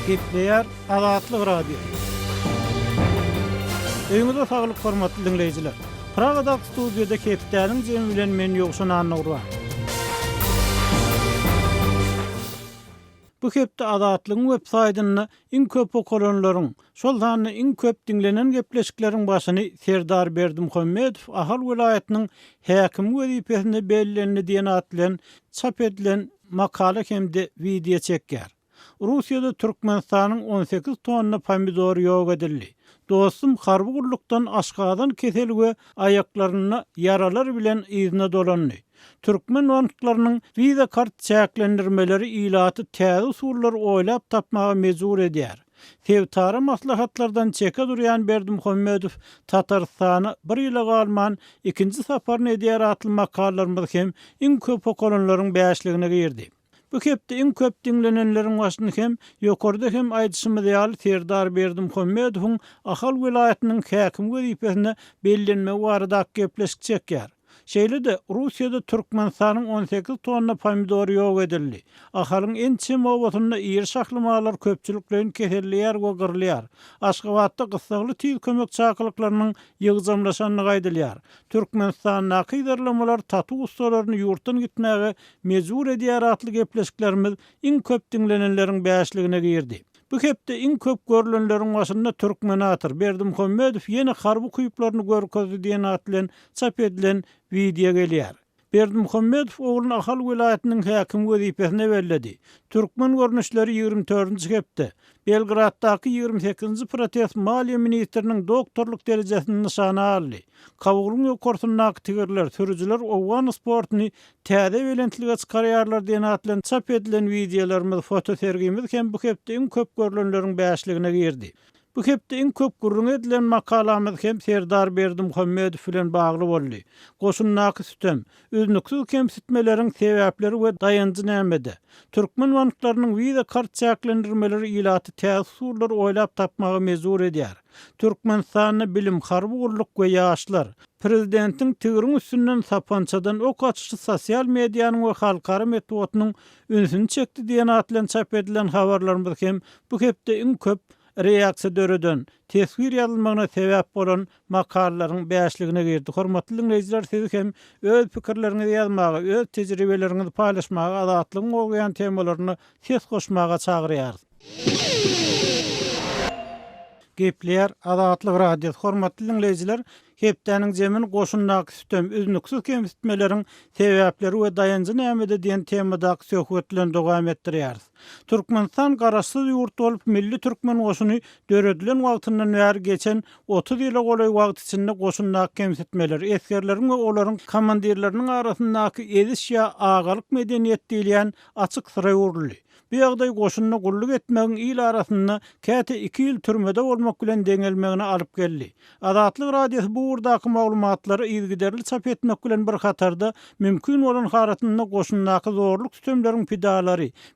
Gepleýär Azatlyk radio. Öňüňizde saglyk hormatly dinleýijiler. Pragada studiýada Kepdäniň jemi bilen men ýogşan anawra. Bu hepde Azatlygyň websaýtyny iň köp okuranlaryň, şol sany iň köp dinlenen gepleşikleriň başyny Serdar Berdimuhammedow Ahal welaýatynyň häkim wezipesinde bellenli diýen atlan çap edilen makala hemde video çekýär. Russiýada Türkmenistanyň 18 tonna pomidor ýok edildi. Dostum harby gullukdan aşgadan kesel we aýaklaryna yaralar bilen izne dolandy. Türkmen wagtlarynyň viza kart çäklendirmeleri ilaty täze usullar oýlap tapmagy mejbur edýär. Sevtara maslahatlardan çeke durýan Berdimuhammedow Tatarstany bir ýyla galman ikinji saparyny edýär atly makalarymyz hem iň köp okuranlaryň bäşligine girdi. Bu hepde iň köp dinlenenleriň başyny hem ýokarda hem aýdyşymyz ýaly Serdar Berdimuhammedowyň Ahal welaýatynyň häkim wezipesine bellenme barada gepleşik çekýär. Şeýle-de Russiýada Türkmenistanyň 18 tonna pomidor ýok edildi. Ahalyň ençem owatyna ýer şahlamalar köpçüliklerini keselleýär we gyrlýar. Aşgabatda gysgaly tüýl kömek çakylyklarynyň ýygyjamlaşanyny gaýdylýar. Türkmenistan nakydarlamalar tatu ustalaryny ýurtdan gitmäge mejbur edýär atly gepleşiklerimiz iň köp dinlenenleriň bäşligine girdi. Bu hepde iň köp görülenleriň başynda Türkmenator Berdimuhammedow ýene harby kuýuplaryny görkezdi diýen atlan çap edilen video gelýär. Berdimuhammedow ogluny Ahal welaýatynyň häkim wezipesine belledi. Türkmen görnüşleri 24-nji hepde Belgraddaky 28-nji protest maliýe ministriniň doktorluk derejesini nyşana aldy. Kawgulun ýokartyndaky tigirler, sürüjiler owan sportyny täze belentlige çykarýarlar diýen atlan çap edilen videolarymyz, foto sergimiz hem bu hepde iň köp görülenleriň bäşligine girdi. Bu hepde iň köp gurrun edilen makalamyz hem Serdar Berdimuhammedow bilen bagly boldy. Goşunnaky sütem, üznüksiz kemsitmeleriň sebäpleri we dayanjy nämede? Türkmen wagtlarynyň viza kart çäklendirmeleri ilaty täze usullar oýlap tapmagy mejbur edýär. Türkmenistanyň bilim, harby gulluk we ýaşlar prezidentiň tigiriň üstünden sapançadan ok açyşy sosial mediýanyň we halkara metodynyň ünsüni çekdi diýen atlan çap edilen habarlarymyz hem bu hepde iň köp reaksiýa döreden tesvir ýazylmagyna sebäp bolan makalalaryň bäşligine girdi. Hormatly dinleýijiler, siz hem öz pikirleriňizi ýazmagy, öz tejribeleriňizi paýlaşmagy, azatlygyň bolýan temalaryny ses goşmaga çagyrýar. Gepleýär Azatlyk radio. Hormatly dinleýijiler, Hepdäniň jemin goşunnaky sütem üznüksiz kemsitmeleriň sebäpleri we dayanjy nämede diýen temadaky söhbetlerini dowam etdirýäris. Türkmenistan garaşsyz ýurt bolup milli türkmen goşuny döredilen wagtyndan bäri geçen 30 ýyla golay wagt içinde goşunnaky kemsitmeleri, eskerleriň we olaryň komandirleriniň arasyndaky ediş ýa agalyk medeniýet diýilen açyk syra ýuruldy. Bu ýagdaý goşunyna gulluk etmegiň il arasynda käte 2 ýyl türmede bolmak bilen deňelmegine alyp geldi. Azatlyk radiosu bu urdaky maglumatlary ýygyderli çap etmek bilen bir hatarda mümkin bolan haratynda goşunnaky zorluk sütemleriň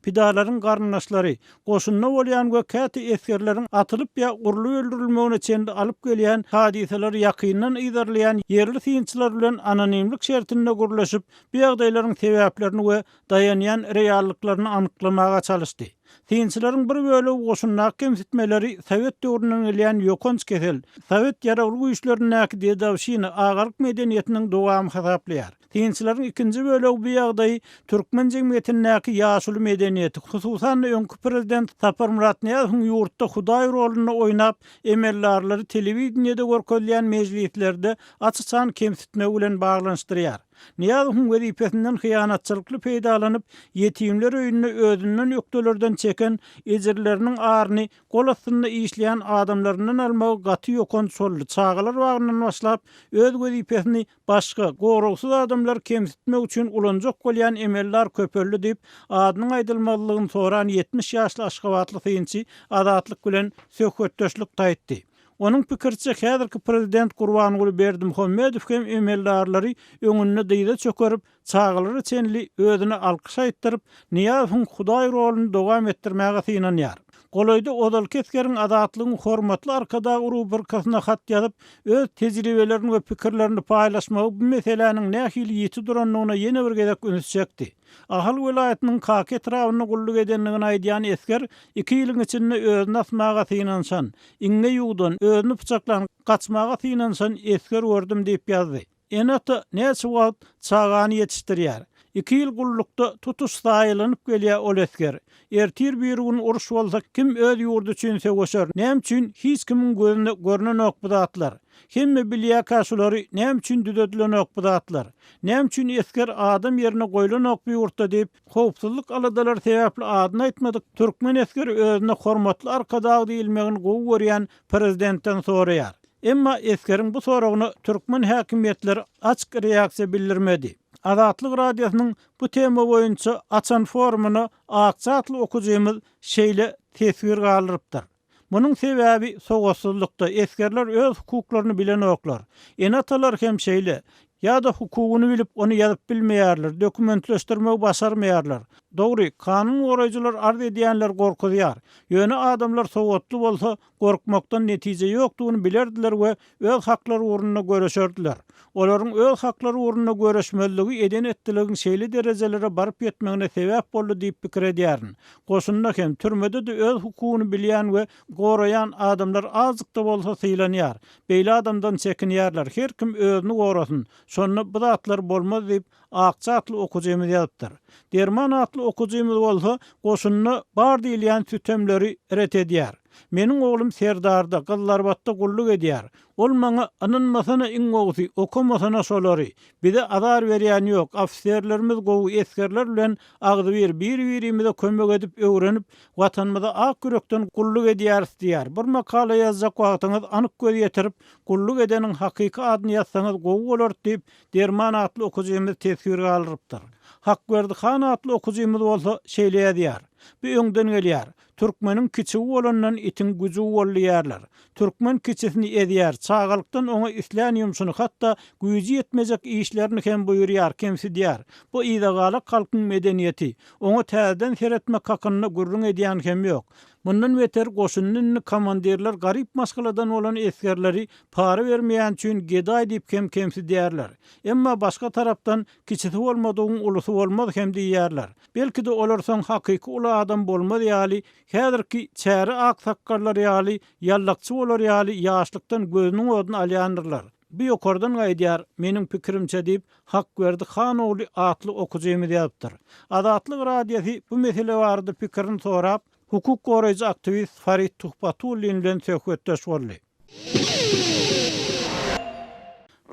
pidalaryň garnaşlary, goşunna bolýan we käte eskerleriň atylyp ýa urlup öldürilmegine çende alyp gelýän hadiseler ýakyndan ýydarlayan yerli synçylar bilen anonimlik şertinde gurlaşyp, bu ýagdaýlaryň sebäplerini we dayanýan reallyklaryny anyklamaga çalışdy. Synçylaryň bir bölegi goşunnaky kemsitmeleri Sowet döwründen gelýän ýokanç kesel, Sowet ýaraly güýçleriniň dawşyny agalyk medeniýetiniň dowamy hasaplaýar. Synçylaryň ikinji bölegi bu ýagdaýy türkmen jemgyýetiniň ýaşuly medeniýeti, hususan öňkü prezident Sapar Muratniýazowyň ýurtda Hudaý roluny oýnap, emellarlary telewiziýada görkezilýän mejlislerde açyçan kemsitme bilen baglanşdyrýar. Niýazowyň wezipesinden hyýanatçylykly peýdalanyp, ýetimler öýüne özünden ýokdolardan çeken ejirleriniň aryny gol astynda işleýän adamlaryndan almagy gaty ýokan solly çağalar bagyndan başlap, öz wezipesini başga gowruksyz adamlar kemsitmek üçin ulanjak bolýan emeller köpörli diýip adynyň aýdylmalygyny soran 70 ýaşly Aşgabatly synçy Azatlyk bilen söhbetdeşlik taýtdy. Onun pikirçe häzirki prezident Gurbanguly Berdimuhammedow hem emellarlary öňünde dyýda çökerip, çağalary çenli özüne alkyş aýtdyryp, Niýazowyň Hudaý roluny dowam etdirmäge synanýar. Goloyda odalyk eskerin adatlygyny hormatly arkadagy rubrikasyna hat ýazyp, öz tejribelerini we pikirlerini paýlaşmagy bu meseleniň nähili ýeti duranlygyna ýene bir gezek ünsjekdi. Ahal welaýatynyň Kaki etrawyny gulluk edenligini aýdýan esker 2 ýylyň içinde özüni asmaga synansan, iňne ýugdan özüni pyçaklan gaçmaga synansan esker gördüm diýip ýazdy. Enata näçe wagt çagany ýetişdirýär. 2 ýyl gullukda tutuş saýlanyp gelýär ol esker. Ertir bir gün uruş bolsa kim öz ýurdu üçin söwüşer. Näme üçin hiç kimin gözüne görnen ok bu zatlar. Hemme bilýär kaşulary näme üçin düdedilen ok bu zatlar. Näme üçin esker adam ýerine goýulan ok bu ýurtda diýip howpsuzlyk aladalar sebäpli adyny aýtmadyk. Türkmen esker özüne hormatly arkadagy diýilmegini gowy görýän prezidentden soraýar. Emma eskerin bu soragyny türkmen häkimetleri açyk reaksiýa bildirmedi. Azatlyk radiosynyň bu tema boýunça açan forumuny Akçatly okujymyz şeýle tesir galyrypdyr. Munyň sebäbi sowatsuzlykda eskerler öz hukuklaryny bilen oklar. Enatalar hem şeýle ýa-da hukugyny bilip onu ýazyp bilmeýärler, dokumentleşdirmegi başarmaýarlar. Dogry, kanun goraýjylar arz edýänler gorkudýar. Ýöne adamlar sowatly bolsa gorkmakdan netije ýokdugyny bilerdiler we öz haklary uğruna göreşerdiler. Olaryň öz haklary uğruna göreşmeligi eden etdiligiň şeýle derejelere baryp ýetmegine sebäp boldy diýip pikir edýärin. Goşunda hem türmede de öz hukugyny bilýän we goraýan adamlar azlykda bolsa sylanýar. Beýle adamdan çekinýärler. Her kim özüni gorasyn. Şonu bu zatlar bolmaz diýip Akçatly okujymyz ýazypdyr. Derman atly okujymyz bolsa goşunyny bar diýilýän tütemleri ret edýär. Meniň oglum Serdarda, Gyllarbatda gulluk edýär. Ol maňa anynmasyna iňogsy, okumasyna solary. Bize azar berýän ýok. Ofisiýerlerimiz gowy eskerler bilen agdy bir-birimize kömek edip öwrenip, watanymyza ak yürekden gulluk edýär diýär. Bir makala ýazjak wagtyňyz anyk göz ýetirip, gulluk edeniň hakyky adyny ýazsaňyz gowy bolar diýip Derman atly okujymyz tesir galyrypdyr. Hakberdi Han atly okujymyz bolsa şeýle ýazýar. Bu öňden gelýär. Türkmeniň kiçigi bolandan itin güji bolýarlar. Türkmen kiçisini edýär. Çağalykdan oňa isläň ýumşuny hatda güji ýetmejek işlerini hem buyurýar, kemsidýär. Bu ýa-da halkyň medeniýeti. Oňa täzeden seretmek hakyny gurrun edýän hem ýok. Bundan beter goşunyny komandirler garyp maskaladan olan eskerleri para vermeýän üçin gedaý diýip kemsidýärler. Emma başga tarapdan kiçisi bolmadygyň ulusy bolmaz hem diýýärler. Belki de olar soň hakyky ulu adam bolmaz ýaly, häzirki çäri ak sakkallar ýaly, ýallakçy bolar ýaly ýaşlykdan gözüniň ödüni alýandylar. Bu ýokardan gaýdýar, meniň pikirimçe diýip Hakberdi Han ogly atly okujymyz ýazypdyr. Azatlyk radiosy bu mesele barada pikirini sorap, hukuk goraýjy aktivist Farid Tuhbatullin bilen söhbetdeş boldy.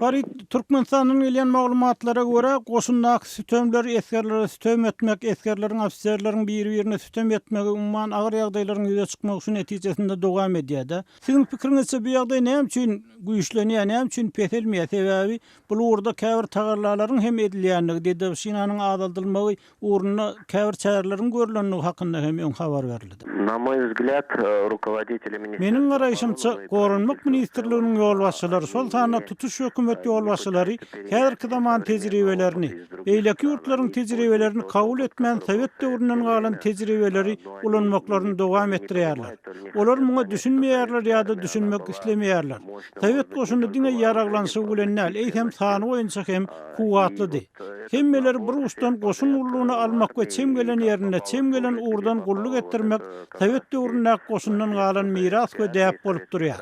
Farid, Türkmenistanyň gelýän maglumatlara görä, goşundaky sütemler eskerlere sütem etmek, eskerleriň ofisiýerleriň bir-birine sütem etmegi umman agyr ýagdaýlaryň ýüze çykmagy üçin netijesinde dowam edýär. Siziň pikiriňizçe bu ýagdaý näme üçin güýçlenýär, näme üçin peselmeýär? Sebäbi bu urda käbir tagarlaryň hem edilýänligi, dedi şinanyň azaldylmagy uğruna käbir çärelerin görülenligi hakynda hem öň habar berildi. На мой взгляд, руководители министерства... Meniň garaýşymça, Gorunmak ministrliginiň ýolbaşçylary, şol sanda tutuş hökümet ýolbaşçylary häzirki zaman tejribelerini, beýleki ýurtlaryň tejribelerini kabul etmän Sowet döwründen galan tejribeleri ulanmaklaryny dowam etdirýärler. Olar muňa düşünmeýärler ýa-da düşünmek islemeýärler. Sowet goşuny diňe ýaraglansy bilen näl, hem sany boýunça hem kuwatlydy. Hemmeler bir ustan goşun ullugyny almak we çemgelen ýerine çemgelen uğurdan gulluk etdirmek Sowet döwründen goşundan galan miras we däp bolup durýar.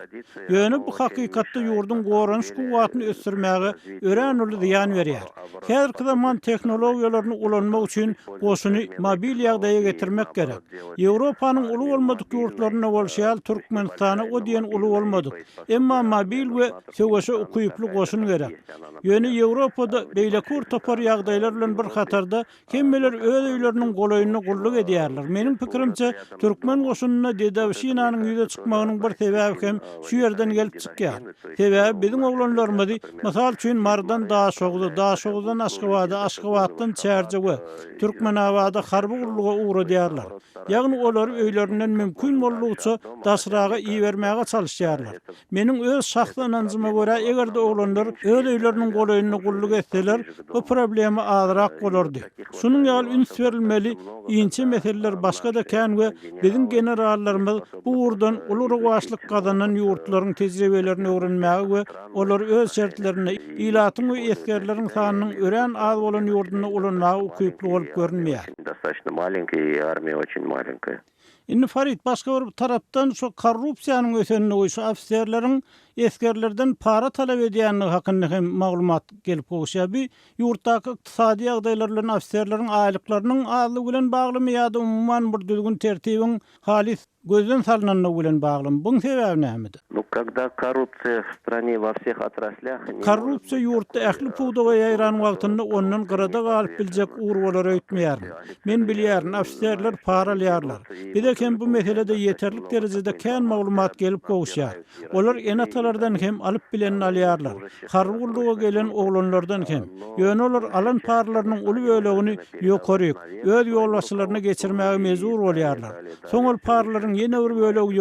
Ýöne bu hakykatda ýurdun goranç kuwatyny ösdürmäge ören uly ýan berýär. Häzirki zaman tehnologiýalaryny ulanmak üçin goşuny mobil ýagdaýa getirmek gerek. Ýewropanyň uly bolmadyk ýurtlaryna bolşýar Türkmenistana o diýen uly bolmadyk. Emma mobil we söwüşe ukuyuply goşun gerek. Ýöne Ýewropada beýleki urtapar ýagdaýlar bilen bir hatarda hemmeler öz öýleriniň golaýyny gulluk edýärler. Meniň pikirimçe Türkmen goşunyna Dedawşinanyň ýüze çykmagynyň bir sebäbi hem şu ýerden gelip çykýar. Sebäbi biziň oglanlarymyz mysal üçin Mardan Daşogdan Aşgabatdan Çärjewe, Türkmenabada harby gurluga uğradýarlar. Ýagny olar öýlerinden mümkin bolýarça daşraga iýermäge çalyşýarlar. Meniň öz şahsy anancyma görä, egerde oglanlar öz öýleriniň golaýyny gulluk etseler, bu problem kemi azyrak bolardy. Şunun ýaly üns berilmeli, ýinçe meseleler başga da kän we bizim generallarymyz bu urdan ulary başlyk gazanan ýurtlaryň tejribelerini öwrenmäge we olar öz şertlerini ilatyň we eskerleriň sanynyň ören az bolan ýurduny ulanmagy ukyply bolup görünmeýär. Достаточно маленькая, и армия очень маленькая. Indi Farid başga bir tarapdan şu korrupsiýanyň ösenine goýşy ofisiýerleriň eskerlerden para talap edýänligi hakynda hem maglumat gelip goýşaby. Ýurtdaky ykdysady ýagdaýlar bilen ofisiýerleriň aýlyklarynyň azlygy bilen baglymy ýa-da umumyň bir düzgün tertibiň halis gözden salynanyny bilen baglymy. Buň sebebi nämedir? Ну, когда коррупция в стране во всех отраслях... Korrupsiýa ýurtda ähli puwdaga ýaýran wagtynda ondan gyrada galyp biljek urwalar öýtmeýär. Men bilýärin, ofisiýerler para alýarlar. Bir de hem bu meselede yeterlik derejede kän maglumat gelip goýşýar. Olar enatalardan hem alyp bilenini alýarlar. Harwulduga gelen oglanlardan hem. Ýöne olar alan paralarynyň uly bölegini ýokaryk, öz ýolbaşçylaryna geçirmäge mezur bolýarlar. Soň ol paralaryň ýene bir bölegi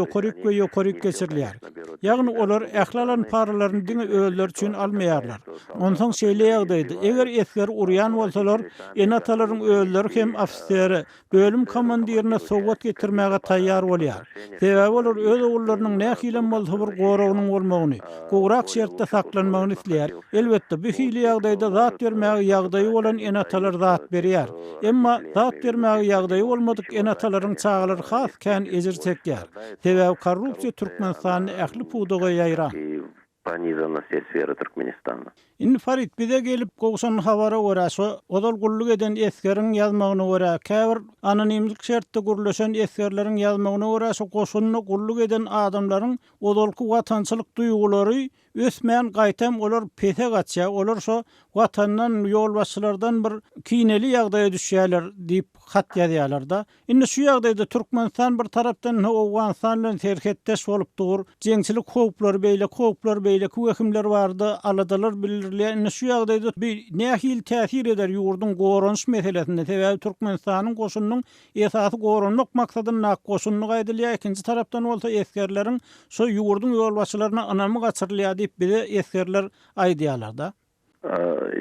ýokaryk geçirilýär. Ýagny olar ählalan paralaryny diňe özleri üçin almaýarlar. Ondan şeýle ýagdaýda eger esker urýan bolsalar, enatalaryň özleri hem ofisiýeri, bölüm komandirine sowgat getirmäge taýýar bolýar. Sebäbi olar öz oglarynyň nähilem bolsa bir goragynyň bolmagyny, gowrak şertde saklanmagyny isleýär. Elbetde bu hili ýagdaýda zat bermäge ýagdaýy bolan enatalar zat berýär. Emma zat bermäge ýagdaýy bolmadyk enatalaryň çagalary has kän ejir çekýär. Sebäbi korrupsiýa Türkmenistanyny ähli puwdaga ýaýran. Понижена все сферы Туркменистана. Indi Farid bize gelip goýşan habara görä, odal gulluk eden eskeriň ýazmagyna görä, käbir anonimlik şertde gürleşen eskerleriň ýazmagyna görä, şu goşunyny gulluk eden adamlaryň odalky watançylyk duýgulary ösmän gaýtam olar pete gaçýar, olar şu watandan ýolbaşçylardan bir kineli ýagdaýa düşýärler diýip hat ýazýarlar da. Indi şu ýagdaýda Türkmenistan bir tarapdan Awganistan bilen serhetdeş bolup dur, jeňçilik howplar beýle köwekimler bardy, aladalar bilirler. Indi şu ýagdaýda bir nähil täsir eder ýurdun goranyş meselesinde. Sebäbi Türkmenistanyň goşunynyň esasy goranmak maksadyna goşunyny gaýdylýar. Ikinji tarapdan bolsa eskerleriň şu ýurdun ýolbaşçylaryna anamy gaçyrylýar diýip bize eskerler aýdýarlar da.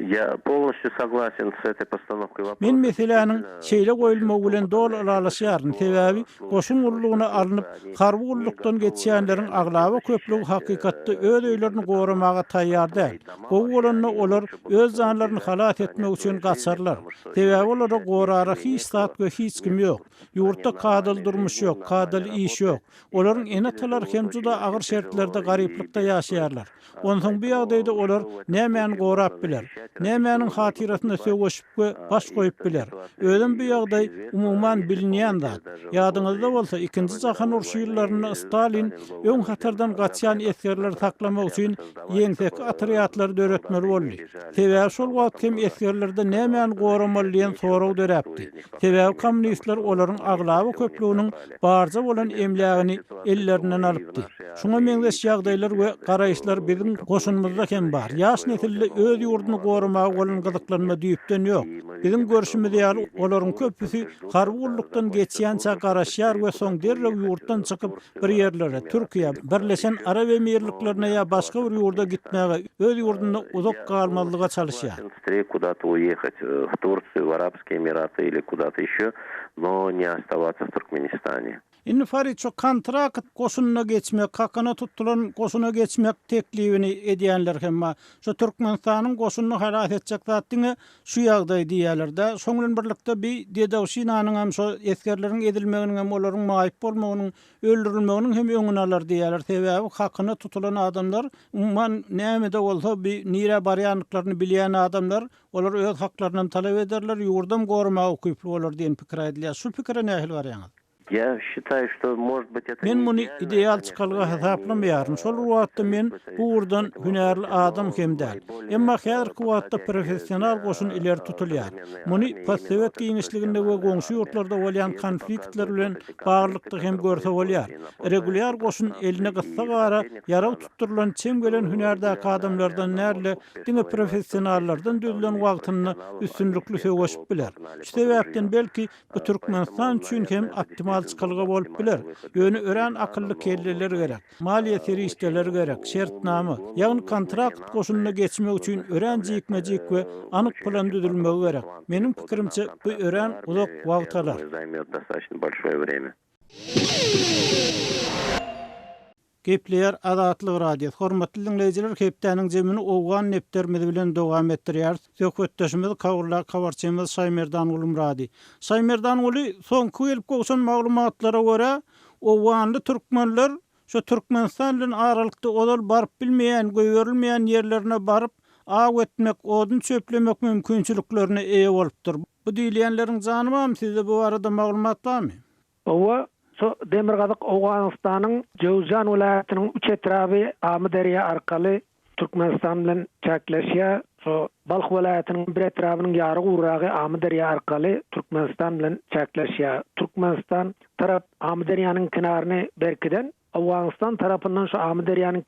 Я полностью согласен с этой постановкой вопроса. Men meselanyň şeýle goýulmagy bilen dol aralaşýaryn. Sebäbi goşun ullugyna alınıp harby ullukdan geçýänleriň aglaby köplügi hakykatda öz öýlerini goramaga taýýar däl. Bu bolanyny olar öz janlaryny halat etmek üçin gaçarlar. Sebäbi olara gorara hiç zat we hiç kim ýok. Ýurtda kadyl durmuş ýok, kadyl iş ýok. Olaryň enatalary hem juda agyr şertlerde garyplykda ýaşaýarlar. Ondan bu ýagdaýda olar nämäni gorap biler, nämäniň hatirasyna söwüşip baş goýup biler. Öýlen bu ýagdaý umumyň bilinýän zat. Ýadyňyzda bolsa, 2-nji jahan uruşy ýyllaryna Stalin öň hatardan gaçýan eskerler saklamak üçin ýeňsek atryatlar döretmeli boldy. Sebäbi şol wagt hem eskerlerde nämäni goramaly diýen soraw döräpdi. Sebäbi kommunistler olaryň aglaby köplüginiň barja bolan emlägini ellerinden alypdy. Şuňa meňzeş ýagdaýlar we garaýşlar bizim goşunymyzda hem bar. Ýaş nesilde öz ýurduny goramagy bolan gyzyklanma düýüpden ýok. Bizim görüşimiz ýaly olaryň köpüsi harby ullukdan geçýänçe garaşýar we soň derrew ýurtdan çykyp bir ýerlere, Türkiýe, Birleşen Arab Emirliklerine ýa başga bir ýurda gitmäge, öz ýurdundan uzak galmalyga çalışýar. Куда-то уехать в Турцию, в Арабские Эмираты или куда-то еще, но не оставаться в Туркменистане. Indi Farid şu kontrakt goşunyna geçmek, hakyna tutulan goşuna geçmek teklibini edýänler hemma şu Türkmenistanyň goşunyny halat etjek zatdyňy şu ýagdaý diýerler de. Şoňlan birlikde bir Dedawşinanyň hem şu eskerleriň edilmeginiň hem olaryň maýyp bolmagynyň, öldürilmeginiň hem öňüne alar diýerler. Sebäbi hakyna tutulan adamlar umman näme-de bolsa bir nire barýanlyklaryny bilýän adamlar, olar öz haklaryny talap ederler, ýurdam goramagy ukyply bolar diýen pikir aýdylýar. Şu pikire nähil barýaňyz? Я считаю, что, может быть, это Men не muny идеально, ideal çykalga hesaplamayaryn. Şol wagtda men bu urdan hünärli adam hem däl. Emma häzirki wagtda professional goşun ileri tutulýar. Muny postsovet giňişliginde we goňşy ýurtlarda bolýan konfliktler bilen baglykdy hem görse bolýar. Regulýar goşun eline gyssa gara ýaraw tutturulan çem gelen hünärdäki adamlardan näle diňe professionallardan düzülen wagtyny üstünlükli söwüşip biler. Şu sebäpden belki bu Türkmenistan üçin hem optimal ihtimalçylygy bolup biler. Ýöne ören akylly kelleler gerek. Maliýe serişdeleri gerek, şertnamy, ýagny kontrakt goşunyna geçmek üçin ören jikmejik we anyk plan düzülmegi gerek. Meniň pikirimçe bu ören uzak wagt alar. Займет достаточно большое время. Gepleýär Azatlyk Radio. Hormatly dinleýijiler, hepdeniň jemini owgan nepderimiz bilen dowam etdirýär. Söhbetdeşimiz kawurlar kawarçymyz Saýmerdan Ulumrady. Saýmerdan uly soňky gelip goşan maglumatlara görä, owganly türkmenler şu Türkmenistan bilen aralykda olar baryp bilmeýän, göýerilmeýän ýerlerine baryp aw etmek, odun çöplemek mümkinçiliklerine eýe bolupdyr. Bu diýilýänleriň janymam sizde bu arada maglumat barmy? Owa so Demirgazyk Awganystanyň Jowzjan vilayatynyň 3 etrafy Amy derýa arkaly Türkmenistan bilen çäkleşýär. So Balx vilayatynyň bir etrafynyň ýargy uragy Amy derýa arkaly Türkmenistan bilen çäkleşýär. Türkmenistan tarap Amy derýanyň kynaryny berkiden Awganystan tarapyndan şu Amy derýanyň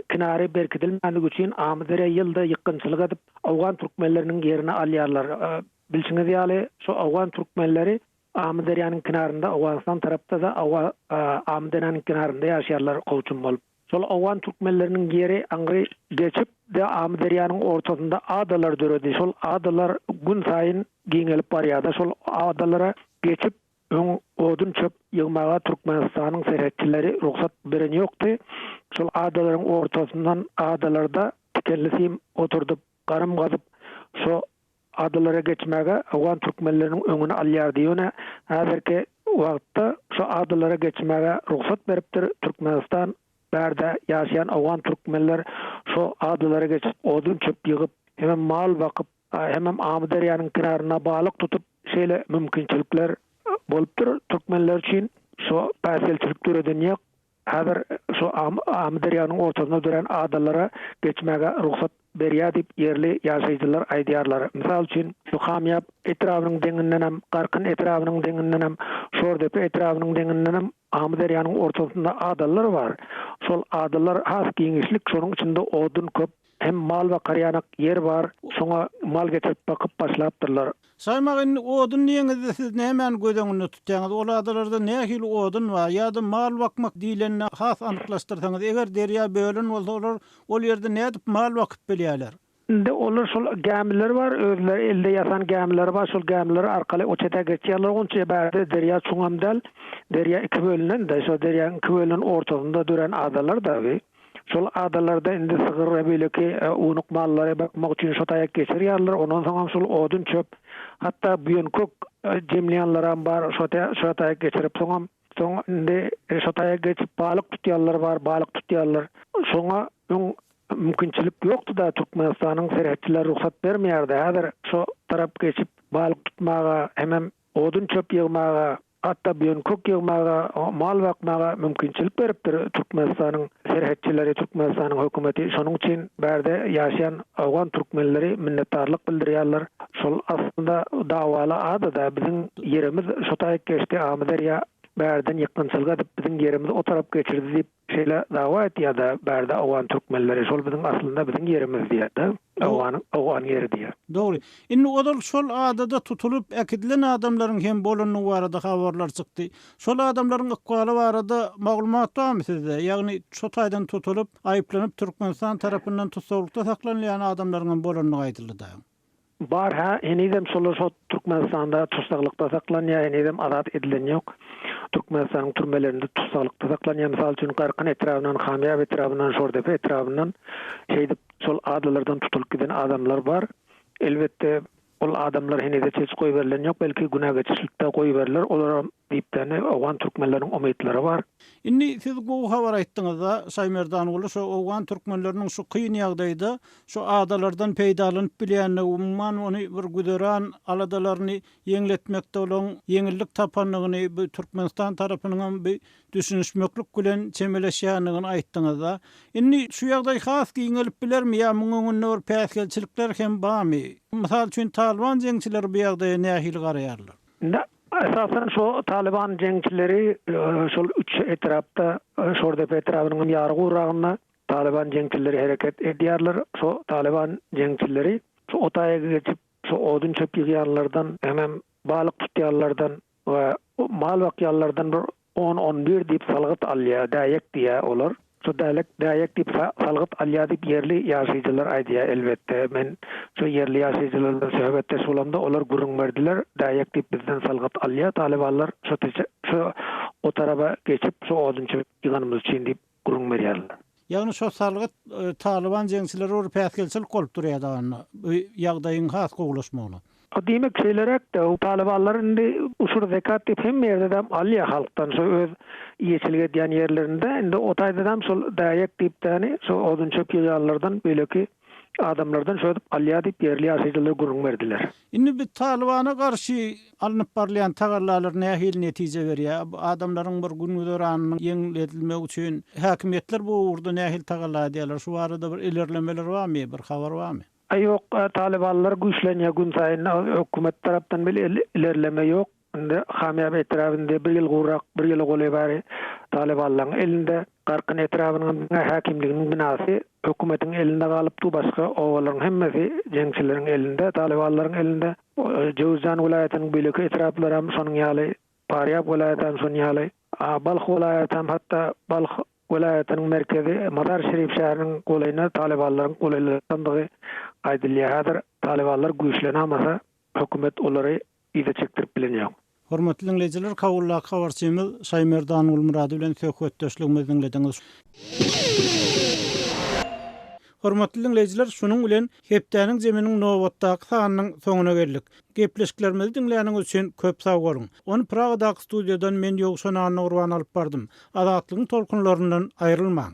kynary berkidilmänligi üçin Amy derýa ýylda ýykynçylyk edip Awgan türkmenleriniň ýerini alýarlar. Bilşiňiz ýaly şu Awgan türkmenleri Amy derýanyň kynarynda Awganistan tarapda da Amy derýanyň kynarynda ýaşaýarlar gowçum bolup. Şol Awgan türkmenleriniň ýeri aňry geçip de Amy derýanyň ortasynda adalar döredi. Şol adalar gün saýyn giňelip barýar. Şol adalara geçip odun çöp ýygmaga Türkmenistanyň serhetçileri ruhsat beren ýokdy. Şol adalaryň ortasyndan adalarda tikellisim oturdup garym gazyp şo adalara geçmege Awgan türkmenleriniň öňüne alýar diýene häzirki wagtda şo adalara geçmege ruhsat beripdir Türkmenistan. Bärde ýaşaýan Awgan türkmenler şo adalara geçip odun çöp ýygyp hem mal bakyp hem Amy derýanyň kynaryna balyk tutup şeýle mümkinçilikler bolupdyr türkmenler üçin. Şo päselçilik türeden ýok. Häzir şo Amy derýanyň ortasynda duran adalara geçmege ruhsat berýär diýip ýerli ýaşaýjylar aýdýarlar. Misal üçin şu Hamýap etrawynyň deňinden hem Garkyn etrawynyň deňinden hem Şordepe etrawynyň deňinden hem Amy derýanyň ortasynda adalar bar. Şol adalar has giňişlik, şonuň içinde odun köp, hem mal we qaryanak yer bar. Şoňa mal getirip bakyp başlapdyrlar. Saýmagyn odun ýeňizde siz nämen gözeňinde tutýaňyz? Ol adalarda nähil odun bar ýa-da mal bakmak diýilende has anyklaşdyrsaňyz, eger derýa bölen bolsa olar ol ýerde nädip mal bakyp bilýärler? Inde olar şol gämiler bar, özleri elde ýasan gämiler bar, şol gämiler arkaly oçeta geçýärler. Onça bärde derýa çuňamdal, derýa iki bölünen de, şol derýanyň iki bölünen ortasynda duran adalar da we şol adalarda indi sygyr beleki unuq mallary bakmak üçin şo taýak geçirýärler. Ondan soň şol odun çöp, hatda büýenkök jemleýänler bar, şo taýak geçirip soň indi şo taýak geçip balyk tutýarlar bar, balyk tutýarlar. Şoňa mümkinçilik ýokdy da Türkmenistanyň serhetçileri ruhsat bermeýärdi. Häzir şo tarap geçip balyk tutmaga, hem odun çöp ýygmaga, hatda büýenkök ýygmaga, mal bakmaga mümkinçilik beripdir Türkmenistanyň serhetçileri, Türkmenistanyň hökümeti. Şonuň üçin bärde ýaşaýan Awgan türkmenleri minnetdarlyk bildirýärler. Şol aslında dawala ada da biziň ýerimiz şo taýak geçdi, Amy derýa bärden ýykynçylyk edip biziň ýerimizi o tarap geçirdi diýip şeýle dawa etýär-de bärde Awgan türkmenleri. Şol biziň aslında biziň ýerimiz diýär-de. Awgan ýeri diýär. Dogry. Indi odal şol adada tutulup äkidilen adamlaryň hem bolanyny barada habarlar çykdy. Şol adamlaryň ykbaly barada maglumat barmy sizde? Ýagny şo taýdan tutulup aýyplanyp Türkmenistan tarapyndan tutsaklykda saklanýan adamlaryň bolanyny aýdyldy. Bar ha, enidem şo Türkmenistanda tutsaklıkta saklanýar, enidem azat edilen ýok. Türkmenistanyň türmelerinde tutsaklykta saklanýar. Misal üçin Garkyn etrawynyň, Hamýap etrawynyň, Şordepe etrawynyň şeýdip şol adalardan tutulup giden adamlar bar. Elbetde ol adamlar henide çeç goý berilen ýok, belki günah geçişlikde goý berilер. Olar diýipden Awgan türkmenleriň umytlary bar. Indi siz bu habar aýtdyňyz da Saýmerdan uly şu Awgan türkmenleriniň şu kıyın ýagdaýda şu adalardan peýdalanyp bilýänine umman ony bir güderan aladalaryny ýeňletmekde bolan ýeňillik tapanlygyny bu Türkmenistan tarapynyň bir düşünüşmeklik bilen çemeleşýänligini aýtdyňyz da. Indi şu ýagdaý has giňelip bilermi ýa muňa bir päsgelçilikler hem barmy? Misal üçin Taliban jeňçileri bu ýagdaýa nähil garaýarlar? Esasen şu Taliban jeňçileri şol 3 etrapda Şordepe etrawynyň ýargy uragyna Taliban jeňçileri hereket edýärler. Şu Taliban jeňçileri şu otaýa geçip şu odun çöp ýygýanlardan hem balyk tutýarlardan we mal wakýallardan bir 10-11 diýip salgyt alýa, daýek diýä olar. Şu daýek diýip salgyt alýa diýip yerli ýaşaýjylar aýdýar elbetde. Men şu yerli ýaşaýjylarla söhbetde şolanda olar gurrun berdiler. Daýek diýip bizden salgyt alýa, talibanlar şu o tarafa geçip şu odunçy ýyganymyz üçin diýip gurrun berýärler. Ýagny şo salgyt Taliban jeňçileri ur päsgelçilik bolup durýardy any. Bu ýagdaýyň has gowlaşmagyna. O demek şeylerek de o talibanlar indi usul zekat diýip hem ýerde alýa halktan şu öz ýeçilge diýen ýerlerinde indi o taýdam şol daýek diýip täni şu odunçy ýaşaýjylardan beleki adamlardan şöyle alýa diýip yerli ýaşaýjylar gurrun berdiler. Indi bir Talibana karşı alınıp barlayan tagarlalar nähil netije berýär? Bu adamlaryň bir günüdöranyny ýeňletilmek üçin häkimetler bu urda nähil tagarlar diýerler. Şu arada bir ilerlemeler barmy, bir habar barmy? Yok, talibanlar güýçlenýär gün saýyn hökümet tarapdan bile ilerleme ýok. Indi Hamyab etrafında bir ýyl gurak, bir ýyl goly bary talibanlaryň elinde Garkyn etrafynyň häkimliginiň binasy hökümetiň elinde galypdy, başga owalaryň hemmesi jeňçileriň elinde, talibanlaryň elinde. Jowzan welaýatynyň beleki etraflary hem şonuň ýaly, Paryab welaýatynyň şonuň ýaly, Balx welaýatynyň hatda Balx welaýatynyň merkezi Mazar Şerif şäheriniň golayna talibanlaryň golayly sandygy aýdylýar. Talibanlar güýçlenmese hökümet olary ýa çekdirip bilenýär. Hormatly dinleyijiler, kawulla habarçymyz Şaýmerdan Ulmurady bilen söhbetdeşligimizi dinlediňiz. Hormatly dinleyijiler, şunuň bilen hepdäniň jeminiň nowatdaky sanynyň soňuna geldik. Gepleşiklerimizi dinleýäniňiz üçin köp sag bolun. Onu Pragadaky studiýadan men Ýogşan Urban alyp bardym. Azatlygyň tolkunlaryndan aýrylmaň.